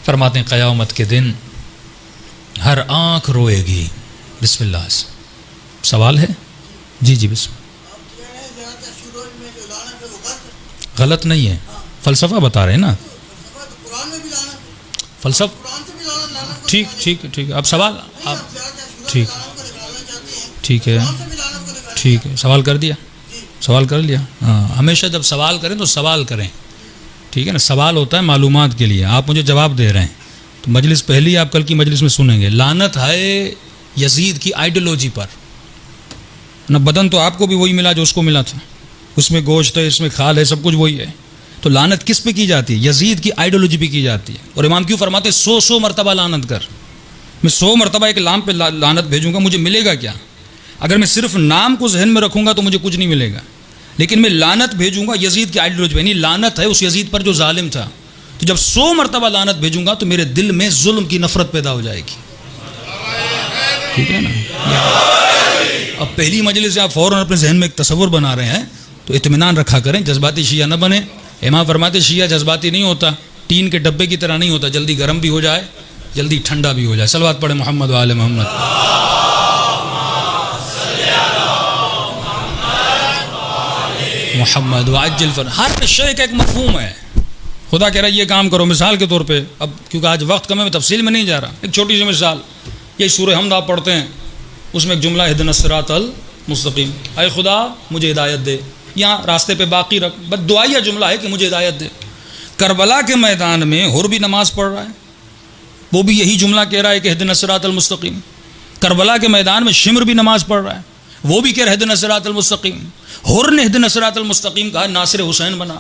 فرماتے ہیں قیامت کے دن ہر آنکھ روئے گی. بسم اللہ سے سوال ہے. جی جی بسم اللہ. غلط نہیں ہے، فلسفہ بتا رہے ہیں نا. فلسفہ ٹھیک ٹھیک ٹھیک ہے. اب سوال آپ ٹھیک ٹھیک ہے ٹھیک ہے. سوال کر دیا، سوال کر لیا. ہاں، ہمیشہ جب سوال کریں تو سوال کریں، ٹھیک ہے نا. سوال ہوتا ہے معلومات کے لیے، آپ مجھے جواب دے رہے ہیں تو مجلس پہلی آپ کل کی مجلس میں سنیں گے. لعنت ہے یزید کی آئیڈیالوجی پر. نہ بدن تو آپ کو بھی وہی ملا جو اس کو ملا تھا، اس میں گوشت ہے، اس میں کھال ہے، سب کچھ وہی ہے. تو لعنت کس پہ کی جاتی ہے؟ یزید کی آئیڈیالوجی پہ کی جاتی ہے. اور امام کیوں فرماتے 100 مرتبہ لعنت کر. میں 100 مرتبہ ایک لام پہ لعنت بھیجوں گا، مجھے ملے گا کیا؟ اگر میں صرف نام کو ذہن میں رکھوں گا تو مجھے کچھ نہیں ملے گا. لیکن میں لعنت بھیجوں گا یزید کی آئیڈیالوجی پہ، یعنی لعنت ہے اس یزید پر جو ظالم تھا. تو جب 100 مرتبہ لعنت بھیجوں گا تو میرے دل میں ظلم کی نفرت پیدا ہو جائے گی. ٹھیک ہے نا. اب پہلی مجلس سے آپ فوراً اپنے ذہن میں ایک تصور بنا رہے ہیں تو اطمینان رکھا کریں، جذباتی شیعہ نہ بنیں. امام فرماتے شیعہ جذباتی نہیں ہوتا، ٹین کے ڈبے کی طرح نہیں ہوتا، جلدی گرم بھی ہو جائے جلدی ٹھنڈا بھی ہو جائے. صلوات پڑھیں محمد و آل محمد. محمد وعجل ہر شے کا ایک مفہوم ہے. خدا کہہ رہا ہے یہ کام کرو. مثال کے طور پہ، اب کیونکہ آج وقت کم ہے میں تفصیل میں نہیں جا رہا، ایک چھوٹی سی مثال. یہ سورہ حمد آپ پڑھتے ہیں، اس میں ایک جملہ اہدنا الصراط المستقیم، اے خدا مجھے ہدایت دے، یہاں راستے پہ باقی رکھ. بس دعائیہ جملہ ہے کہ مجھے ہدایت دے. کربلا کے میدان میں حر بھی نماز پڑھ رہا ہے، وہ بھی یہی جملہ کہہ رہا ہے کہ اہدنا الصراط المستقیم. کربلا کے میدان میں شمر بھی نماز پڑھ رہا ہے، وہ بھی کہہ رہا ہے اہدنا الصراط المستقیم. حر نے اہدنا الصراط المستقیم کہا، ناصر حسین بنا.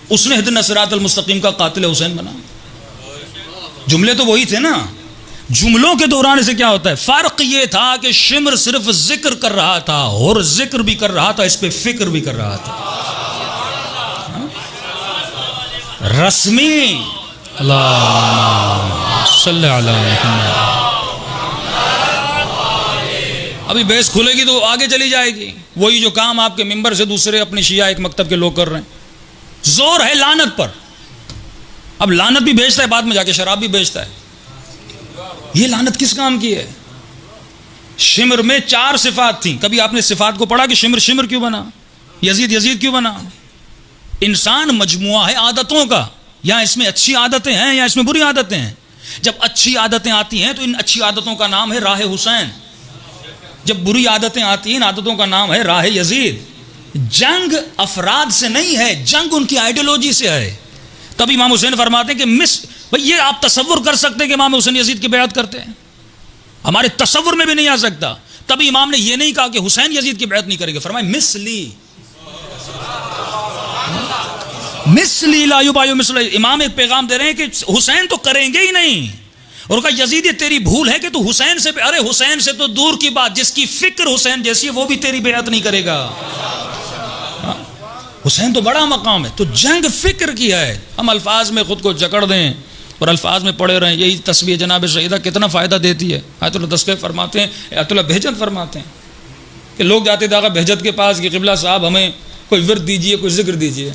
اس نے اہدنا الصراط المستقیم کا قاتل حسین بنا. جملے تو وہی تھے نا. جملوں کے دوران سے کیا ہوتا ہے؟ فرق یہ تھا کہ شمر صرف ذکر کر رہا تھا، اور ذکر بھی کر رہا تھا، اس پہ فکر بھی کر رہا تھا. رسمی اللہ صلی علی محمد. ابھی بحث کھلے گی تو آگے چلی جائے گی. وہی جو کام آپ کے ممبر سے دوسرے اپنے شیعہ ایک مکتب کے لوگ کر رہے ہیں. زور ہے لعنت پر. اب لعنت بھی بیچتا ہے، بعد میں جا کے شراب بھی بیچتا ہے. یہ لعنت کس کام کی ہے؟ شمر میں 4 صفات تھیں. کبھی آپ نے صفات کو پڑھا کہ شمر شمر کیوں بنا، یزید یزید کیوں بنا؟ انسان مجموعہ ہے عادتوں کا. یا اس میں اچھی عادتیں ہیں یا اس میں بری عادتیں ہیں. جب اچھی عادتیں آتی ہیں تو ان اچھی عادتوں کا نام ہے راہ حسین. جب بری عادتیں آتی ہیں ان عادتوں کا نام ہے راہ یزید. جنگ افراد سے نہیں ہے، جنگ ان کی آئیڈیالوجی سے ہے. تب امام حسین فرماتے ہیں کہ بھئی یہ آپ تصور کر سکتے ہیں کہ امام حسین یزید کی بیعت کرتے ہیں؟ ہمارے تصور میں بھی نہیں آ سکتا. تبھی امام نے یہ نہیں کہا کہ حسین یزید کی بیعت نہیں کرے گا، فرمایا مثلی لا یبایع مثلی. امام ایک پیغام دے رہے ہیں کہ حسین تو کریں گے ہی نہیں. اور کہا یزید یہ تیری بھول ہے کہ تو حسین سے، ارے حسین سے تو دور کی بات، جس کی فکر حسین جیسی ہے وہ بھی تیری بیعت نہیں کرے گا. حسین تو بڑا مقام ہے. تو جنگ فکر کی ہے. ہم الفاظ میں خود کو جکڑ دیں اور الفاظ میں پڑے رہیں. یہی تسبیح جناب سیدہ کتنا فائدہ دیتی ہے. آیت اللہ تذکرہ فرماتے ہیں، آیت اللہ بہجت فرماتے ہیں کہ لوگ جاتے تھے آقا بہجت کے پاس کہ قبلہ صاحب ہمیں کوئی ورد دیجئے، کوئی ذکر دیجئے.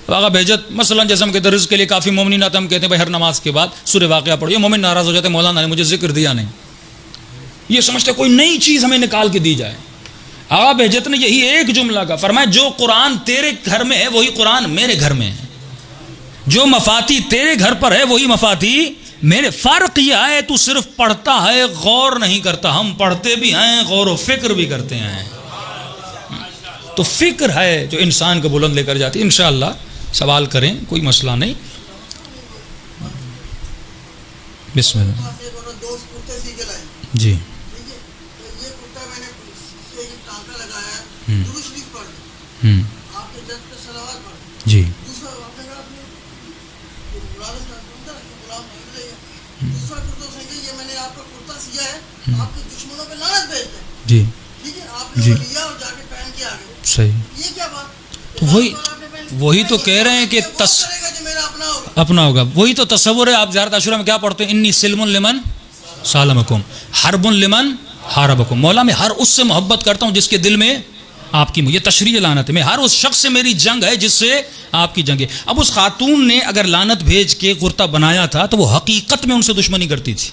آقا بہجت مثلا جیسے ہم کہتے ہیں رزق کے لیے کافی مومنین آتے ہیں، ہم کہتے ہیں بھائی ہر نماز کے بعد سورہ واقعہ پڑھو. یہ مومن ناراض ہو جاتے ہیں، مولانا نے مجھے ذکر دیا نہیں. یہ سمجھتے کوئی نئی چیز ہمیں نکال کے دی جائے. آقا بہجت نے یہی ایک جملہ کا فرمایا، جو قرآن تیرے گھر میں ہے وہی قرآن میرے گھر میں ہے. جو مفاتی تیرے گھر پر ہے وہی مفاتی میرے. فرق یہ ہے تو صرف پڑھتا ہے، غور نہیں کرتا. ہم پڑھتے بھی ہیں، غور و فکر بھی کرتے ہیں. تو فکر ہے جو انسان کو بلند لے کر جاتی ہے. انشاءاللہ سوال کریں، کوئی مسئلہ نہیں. بسم اللہ. جی جی جی جی صحیح. تو وہی تو کہہ رہے ہیں کہ اپنا ہوگا. وہی تو تصور ہے. آپ زیارت عاشورہ میں کیا پڑھتے ہیں؟ انی سلم لمن سالمکم حرب لمن حاربکم. مولا میں ہر اس سے محبت کرتا ہوں جس کے دل میں آپ کی، یہ تشریح لعنت ہے، میں ہر اس شخص سے میری جنگ ہے جس سے آپ کی جنگ ہے. اب اس خاتون نے اگر لعنت بھیج کے کرتا بنایا تھا تو وہ حقیقت میں ان سے دشمنی کرتی تھی،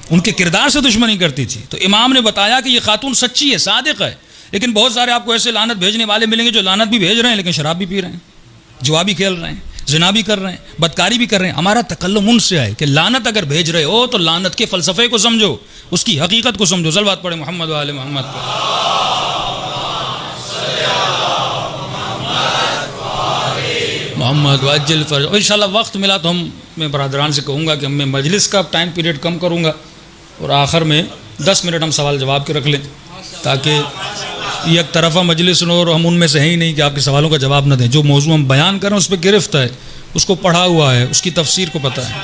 ان کے کردار سے دشمنی کرتی تھی. تو امام نے بتایا کہ یہ خاتون سچی ہے، صادق ہے. لیکن بہت سارے آپ کو ایسے لعنت بھیجنے والے ملیں گے جو لعنت بھی بھیج رہے ہیں لیکن شراب بھی پی رہے ہیں، جوا بھی کھیل رہے ہیں، زنا بھی کر رہے ہیں، بدکاری بھی کر رہے ہیں. ہمارا تکلم ان سے ہے کہ لعنت اگر بھیج رہے ہو تو لعنت کے فلسفے کو سمجھو، اس کی حقیقت کو سمجھو. صلوات پڑھیں محمد و آل محمد پر. محمد وجل فرج. انشاءاللہ وقت ملا تو میں برادران سے کہوں گا کہ میں مجلس کا ٹائم پیریڈ کم کروں گا اور آخر میں 10 منٹ ہم سوال جواب کے رکھ لیں تاکہ یہ ایک طرفہ مجلس نہ ہو اور ہم ان میں سے ہیں ہی نہیں کہ آپ کے سوالوں کا جواب نہ دیں. جو موضوع ہم بیان کریں اس پہ گرفت ہے، اس کو پڑھا ہوا ہے، اس کی تفسیر کو پتہ ہے.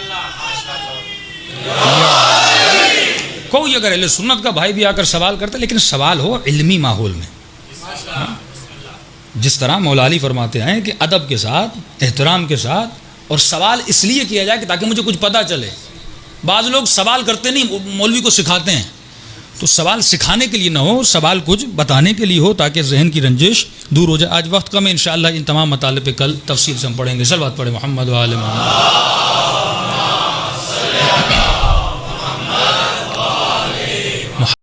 کوئی اگر اہل سنت کا بھائی بھی آ کر سوال کرتا ہے لیکن سوال ہو علمی ماحول میں، جس طرح مولا علی فرماتے ہیں کہ ادب کے ساتھ، احترام کے ساتھ، اور سوال اس لیے کیا جائے کہ تاکہ مجھے کچھ پتہ چلے. بعض لوگ سوال کرتے نہیں، مولوی کو سکھاتے ہیں. تو سوال سکھانے کے لیے نہ ہو، سوال کچھ بتانے کے لیے ہو تاکہ ذہن کی رنجش دور ہو جائے. آج وقت کم ہے، انشاءاللہ ان تمام مطالب پہ کل تفصیل سے ہم پڑھیں گے. صلوات پڑھیں محمد و آل محمد.